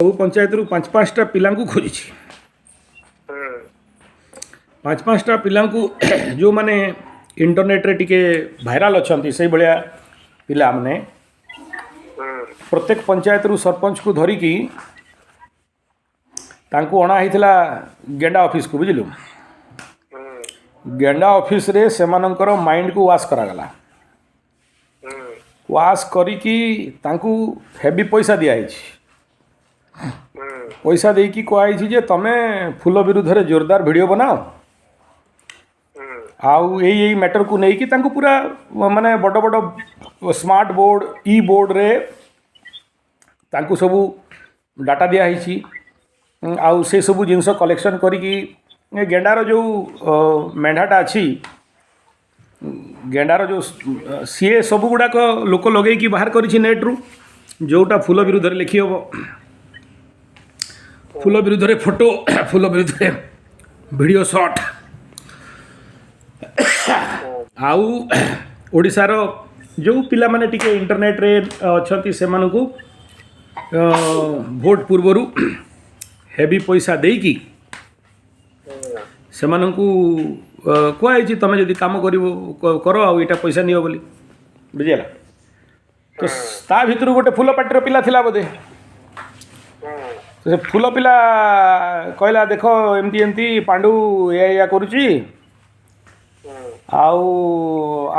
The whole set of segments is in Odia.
ସବୁ ପଞ୍ଚାୟତରୁ ପାଞ୍ଚ ପାଞ୍ଚଟା ପିଲାଙ୍କୁ ଖୋଜିଛି। ପାଞ୍ଚ ପାଞ୍ଚଟା ପିଲାଙ୍କୁ ଯେଉଁମାନେ ଇଣ୍ଟରନେଟ୍ରେ ଟିକେ ଭାଇରାଲ୍ ଅଛନ୍ତି ସେଇଭଳିଆ ପିଲାମାନେ ପ୍ରତ୍ୟେକ ପଞ୍ଚାୟତରୁ ସରପଞ୍ଚକୁ ଧରିକି ତାଙ୍କୁ ଅଣା ହେଇଥିଲା ଗେଣ୍ଡା ଅଫିସ୍କୁ। ବୁଝିଲୁ, ଗେଣ୍ଡା ଅଫିସ୍ରେ ସେମାନଙ୍କର ମାଇଣ୍ଡକୁ ୱାଶ୍ କରାଗଲା। ୱାଶ୍ କରିକି ତାଙ୍କୁ ହେଭି ପଇସା ଦିଆହେଇଛି। ପଇସା ଦେଇକି କୁହାଯାଇଛି ଯେ ତମେ ଫୁଲ ବିରୁଦ୍ଧରେ ଜୋରଦାର ଭିଡ଼ିଓ ବନାଅ, ଆଉ ଏଇ ମ୍ୟାଟରକୁ ନେଇକି ତାଙ୍କୁ ପୁରା ମାନେ ବଡ଼ ବଡ଼ ସ୍ମାର୍ଟ ବୋର୍ଡ଼ ଇ ବୋର୍ଡ଼ରେ ତାଙ୍କୁ ସବୁ ଡାଟା ଦିଆହେଇଛି। ଆଉ ସେ ସବୁ ଜିନିଷ କଲେକ୍ସନ୍ କରିକି ଗେଣ୍ଡାର ଯେଉଁ ମେଣ୍ଢାଟା ଅଛି, ଗେଣ୍ଡାର ଯେଉଁ ସିଏ ସବୁଗୁଡ଼ାକ ଲୋକ ଲଗେଇକି ବାହାର କରିଛି ନେଟ୍ରୁ, ଯେଉଁଟା ଫୁଲ ବିରୁଦ୍ଧରେ ଲେଖି ହେବ, ଫୁଲ ବିରୁଦ୍ଧରେ ଫଟୋ, ଫୁଲ ବିରୁଦ୍ଧରେ ଭିଡ଼ିଓ ସଟ୍। ଆଉ ଓଡ଼ିଶାର ଯେଉଁ ପିଲାମାନେ ଟିକେ ଇଣ୍ଟରନେଟ୍ରେ ଅଛନ୍ତି ସେମାନଙ୍କୁ ଭୋଟ୍ ପୂର୍ବରୁ ହେଭି ପଇସା ଦେଇକି ସେମାନଙ୍କୁ କୁହାଯାଇଛି ତମେ ଯଦି କାମ କରିବ କର, ଆଉ ଏଇଟା ପଇସା ନିଅ ବୋଲି। ବୁଝିଗଲା? ତ ତା ଭିତରୁ ଗୋଟେ ଫୁଲ ପାଟିର ପିଲା ଥିଲା ବୋଧେ। ସେ ଫୁଲ ପିଲା କହିଲା ଦେଖ ଏମିତି ଏମିତି ପାଣ୍ଡୁ ଏଇଆ କରୁଛି, ଆଉ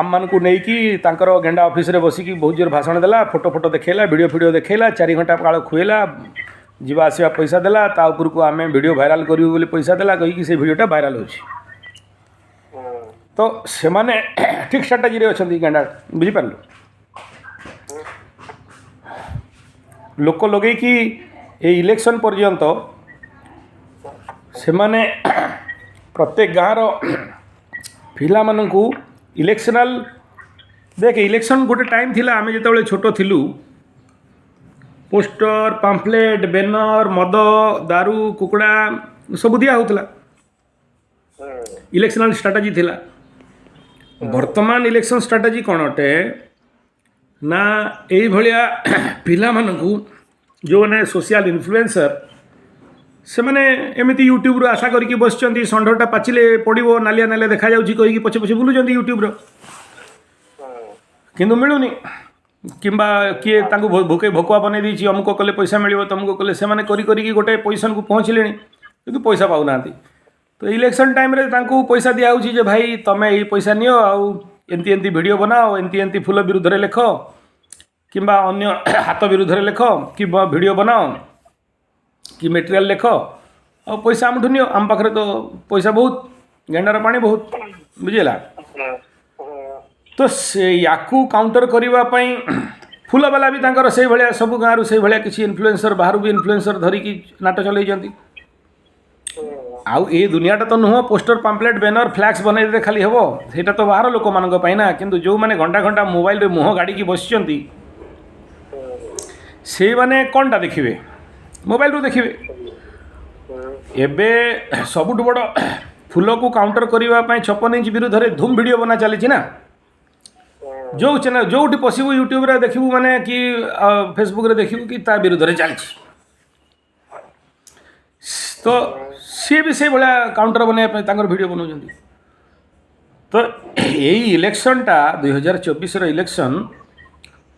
ଆମମାନଙ୍କୁ ନେଇକି ତାଙ୍କର ଗେଣ୍ଡା ଅଫିସ୍ରେ ବସିକି ବହୁତ ଜୋର ଭାଷଣ ଦେଲା, ଫଟୋ ଫଟୋ ଦେଖେଇଲା, ଭିଡ଼ିଓ ଫିଡ଼ିଓ ଦେଖେଇଲା, 4 ଘଣ୍ଟା କାଳ ଖୁଏଇଲା, ଯିବା ଆସିବା ପଇସା ଦେଲା, ତା ଉପରକୁ ଆମେ ଭିଡ଼ିଓ ଭାଇରାଲ୍ କରିବୁ ବୋଲି ପଇସା ଦେଲା, କହିକି ସେ ଭିଡ଼ିଓଟା ଭାଇରାଲ୍ ହେଉଛି। ତ ସେମାନେ ଠିକ୍ ଷ୍ଟ୍ରାଟାଜିରେ ଅଛନ୍ତି ଗେଣ୍ଡା। ବୁଝିପାରିଲୁ? ଲୋକ ଲଗେଇକି ଏଇ ଇଲେକ୍ସନ୍ ପର୍ଯ୍ୟନ୍ତ ସେମାନେ ପ୍ରତ୍ୟେକ ଗାଁର ପିଲାମାନଙ୍କୁ ଇଲେକ୍ସନାଲ୍ ଦେଖ, ଇଲେକ୍ସନ୍ ଗୋଟେ ଟାଇମ୍ ଥିଲା, ଆମେ ଯେତେବେଳେ ଛୋଟ ଥିଲୁ, ପୋଷ୍ଟର, ପାମ୍ପଲେଟ୍, ବ୍ୟାନର, ମଦ, ଦାରୁ, କୁକୁଡ଼ା ସବୁ ଦିଆ ହେଉଥିଲା। ଇଲେକ୍ସନାଲ୍ ଷ୍ଟ୍ରାଟାଜି ଥିଲା। ବର୍ତ୍ତମାନ ଇଲେକ୍ସନ୍ ଷ୍ଟ୍ରାଟାଜି କ'ଣ ଅଟେ ନା, ଏଇଭଳିଆ ପିଲାମାନଙ୍କୁ ଯେଉଁମାନେ ସୋସିଆଲ୍ ଇନଫ୍ଲୁଏନ୍ସର୍, ସେମାନେ ଏମିତି ୟୁଟ୍ୟୁବ୍ରୁ ଆଶା କରିକି ବସିଛନ୍ତି, ଷଣ୍ଢଟା ପାଚିଲେ ପଡ଼ିବ, ନାଲିଆ ନାଲିଆ ଦେଖାଯାଉଛି କହିକି ପଛେ ପଛେ ବୁଲୁଛନ୍ତି ୟୁଟ୍ୟୁବ୍ର, କିନ୍ତୁ ମିଳୁନି। କିମ୍ବା କିଏ ତାଙ୍କୁ ଭୋକୁଆ ବନେଇ ଦେଇଛି, ଅମୁକ କଲେ ପଇସା ମିଳିବ, ତମୁକ କଲେ, ସେମାନେ କରିକି ଗୋଟେ ପୋଜିସନ୍କୁ ପହଞ୍ଚିଲେଣି କିନ୍ତୁ ପଇସା ପାଉନାହାନ୍ତି। ତ ଇଲେକ୍ସନ୍ ଟାଇମ୍ରେ ତାଙ୍କୁ ପଇସା ଦିଆହେଉଛି ଯେ ଭାଇ ତମେ ଏଇ ପଇସା ନିଅ, ଆଉ ଏମିତି ଏମିତି ଭିଡ଼ିଓ ବନାଅ, ଏମିତି ଏମିତି ଫୁଲ ବିରୁଦ୍ଧରେ ଲେଖ, କିମ୍ବା ଅନ୍ୟ ହାତ ବିରୁଦ୍ଧରେ ଲେଖ, କିମ୍ବା ଭିଡ଼ିଓ ବନାଅ, କି ମେଟେରିଆଲ୍ ଲେଖ, ଆଉ ପଇସା ଆମଠୁ ନିଅ, ଆମ ପାଖରେ ତ ପଇସା ବହୁତ, ଗେଣ୍ଡାର ପାଣି ବହୁତ। ବୁଝିଲା? ତ ସେ ୟାକୁ କାଉଣ୍ଟର କରିବା ପାଇଁ ଫୁଲବାଲା ବି ତାଙ୍କର ସେଇଭଳିଆ ସବୁ ଗାଁରୁ ସେଇଭଳିଆ କିଛି ଇନଫ୍ଲୁଏନ୍ସର୍, ବାହାରୁ ବି ଇନଫ୍ଲୁଏନ୍ସର୍ ଧରିକି ନାଟ ଚଲେଇଛନ୍ତି। ଆଉ ଏ ଦୁନିଆଟା ତ ନୁହଁ ପୋଷ୍ଟର, ପାମ୍ପଲେଟ୍, ବ୍ୟାନର, ଫ୍ଲାକ୍ସ ବନେଇଦେଲେ ଖାଲି ହେବ, ସେଇଟା ତ ବାହାର ଲୋକମାନଙ୍କ ପାଇଁ ନା। କିନ୍ତୁ ଯେଉଁମାନେ ଘଣ୍ଟା ଘଣ୍ଟା ମୋବାଇଲରେ ମୁହଁ ଗାଡ଼ିକି ବସିଛନ୍ତି, ସେଇମାନେ କ'ଣଟା ଦେଖିବେ? ମୋବାଇଲରୁ ଦେଖିବେ। ଏବେ ସବୁଠୁ ବଡ଼ ଫୁଲକୁ କାଉଣ୍ଟର କରିବା ପାଇଁ 56 ଇଞ୍ଚ ବିରୁଦ୍ଧରେ ଧୁମ୍ ଭିଡ଼ିଓ ବନା ଚାଲିଛି ନା। ଯେଉଁ ଚ୍ୟାନେଲ୍ ଯେଉଁଠି ପଶିବୁ ୟୁଟ୍ୟୁବରେ ଦେଖିବୁ, ମାନେ କି ଫେସବୁକ୍ରେ ଦେଖିବୁ, କି ତା ବିରୁଦ୍ଧରେ ଚାଲିଛି। ତ ସିଏ ବି ସେଇଭଳିଆ କାଉଣ୍ଟର ବନେଇବା ପାଇଁ ତାଙ୍କର ଭିଡ଼ିଓ ବନାଉଛନ୍ତି। ତ ଏଇ ଇଲେକ୍ସନ୍ଟା 2024ର ଇଲେକ୍ସନ୍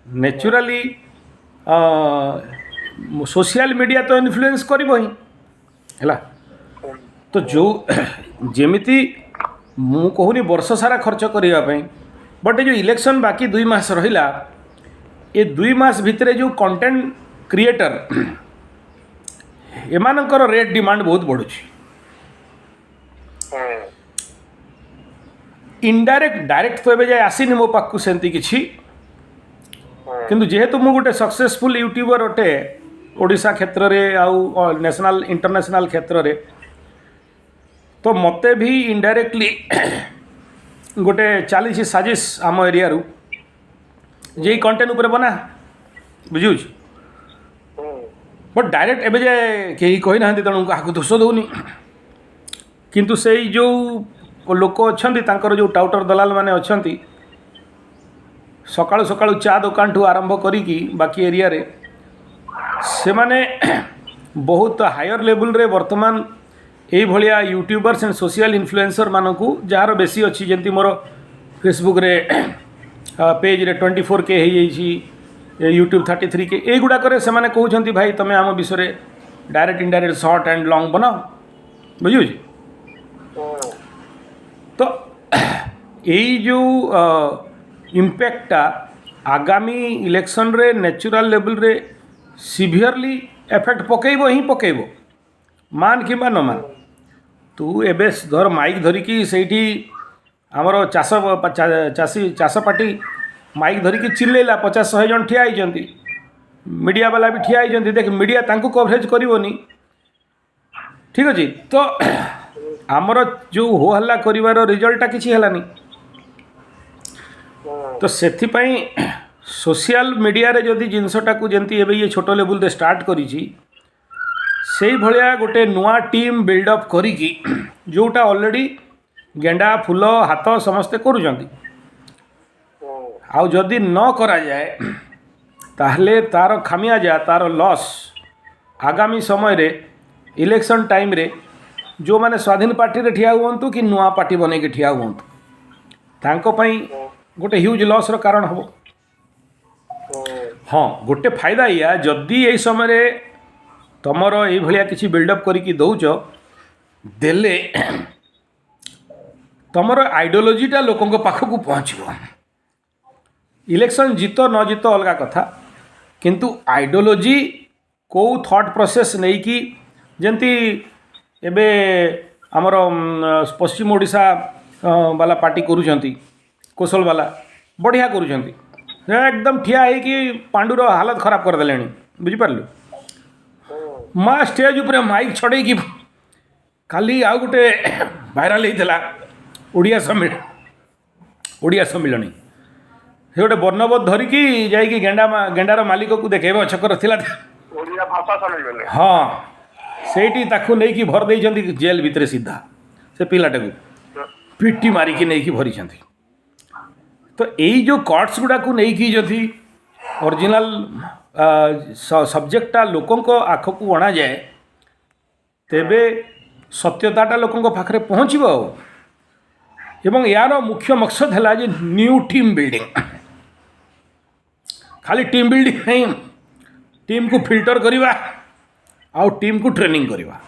ନ୍ୟାଚୁରାଲି ସୋସିଆଲ ମିଡ଼ିଆ ତ ଇନଫ୍ଲୁଏନ୍ସ କରିବ ହିଁ ହେଲା। ତ ଯେଉଁ ଯେମିତି ମୁଁ କହୁନି ବର୍ଷ ସାରା ଖର୍ଚ୍ଚ କରିବା ପାଇଁ, ବଟ୍ ଏ ଯେଉଁ ଇଲେକ୍ସନ୍ ବାକି 2 ମାସ ରହିଲା, ଏ 2 ମାସ ଭିତରେ ଯେଉଁ କଣ୍ଟେଣ୍ଟ କ୍ରିଏଟର ଏମାନଙ୍କର ରେଟ୍ ଡିମାଣ୍ଡ ବହୁତ ବଢ଼ୁଛି। ଇନଡାଇରେକ୍ଟ ଡାଇରେକ୍ଟ ତ ଏବେ ଯାଏ ଆସିନି ମୋ ପାଖକୁ ସେମିତି କିଛି, କିନ୍ତୁ ଯେହେତୁ ମୁଁ ଗୋଟେ ସକ୍ସେସଫୁଲ୍ ୟୁଟ୍ୟୁବର୍ ଅଟେ ଓଡ଼ିଶା କ୍ଷେତ୍ରରେ, ଆଉ ନ୍ୟାସନାଲ୍ ଇଣ୍ଟରନ୍ୟାସନାଲ୍ କ୍ଷେତ୍ରରେ, ତ ମୋତେ ବି ଇନଡାଇରେକ୍ଟଲି ଗୋଟେ ଚାଲିଛି ସାଜିସ୍ ଆମ ଏରିଆରୁ ଯେ ଏଇ କଣ୍ଟେଣ୍ଟ ଉପରେ ବନା। ବୁଝିହେଉଛି? ବଟ୍ ଡାଇରେକ୍ଟ ଏବେ ଯାଏ କେହି କହିନାହାନ୍ତି, ତେଣୁ କାହାକୁ ଦୋଷ ଦେଉନି। କିନ୍ତୁ ସେଇ ଯେଉଁ ଲୋକ ଅଛନ୍ତି, ତାଙ୍କର ଯେଉଁ ଟାଉଟର ଦଲାଲ ମାନେ ଅଛନ୍ତି, ସକାଳୁ ଚା ଦୋକାନଠୁ ଆରମ୍ଭ କରିକି ବାକି ଏରିଆରେ ସେମାନେ बहुत हायर लेवल रे वर्तमान यही भाया यूट्यूबर्स एंड सोशल इन्फ्लुएंसर मानू जार बेसी अच्छी जमी मोर फेसबुक रे पेज रे 24K हो यूट्यूब 33K युवाक से कहते भाई तुम्हें आम विषय direct indirect short and long बनाओ बुझे तो यही जो इम्पैक्टा आगामी इलेक्शन रे नेचुरल लेवल रे सीवियरली एफेक्ट पकेइबो ही पकेइबो मान कि न मान तू एबे धर माइक धरिकी सेठी आमर चाषी चाष पार्टी माइक धरिकी चिल्लेला 50-100 जन ठिया होइचंती मीडिया वाला भी ठिया होइचंती देख मीडिया तांको कवरेज करिवोनी ठीक अछि तो आमर जो हो हल्ला करिवार रिजल्टटा किछि हलानी तो सेथिपाई सोशल मीडिया रे जदि जिनसटा को जंती एबे ये छोटो लेवल दे स्टार्ट करिछि सेही भलिया गोटे नुआ टीम बिल्डअप करिकी जोटा ऑलरेडी गेंडा फूल हाथ समस्ते करूछंती आउ जदि न करा जाए ताहले तार खामियाजा तार लॉस आगामी समय रे इलेक्शन टाइम रे जो माने स्वाधीन पार्टी रे ठिया हुअंतु कि नुआ पार्टी बने के ठिया हुअंतु तांको पई गोटे ह्यूज लॉस रो कारण हो हाँ गोटे फायदा या जदि यही समय रे तमर ये भलिया किसी बिल्डअप करिकी दौच देले तमर आइडियोलॉजीटा लोकों पाखक पहुँचो इलेक्शन जीत न जीत अलग कथा किंतु आइडियोलॉजी को थॉट प्रोसेस नहीं कि जंती एबे आमर पश्चिम ओडिशा वाला पार्टी करूछंती कौशल वाला बढ़िया करूछंती एकदम ठिया है कि पांडुर हालत खराब कर देलेनी बुझिपारलु माँ स्टेज उपरे माइक छड़े कि खाली आउ गोटे भाइराल होता ओडिया सम्मिलनी से गोटे वर्णबोध धरिकी जाइकी गेंडार मालिक को देखेब छकर थिला हाँ सेठी ताकू नहीं कि भर देइछंती जेल भितरे सीधा से पिलाटा को पिटी मारिकी नहीं कि भरी तो यही जो कट्स गुड़ा को नहीं कि जदि ओरिजिनल सब्जेक्टा लोकों आखक अणा जाए तेबे सत्यताटा लोकों पाखरे पहुँचब एवं यार मुख्य मकसद है जे न्यू टीम बिल्डिंग खाली टीम बिल्डिंग नहीं टीम को फिल्टर करवा आउ टीम को ट्रेनिंग करवा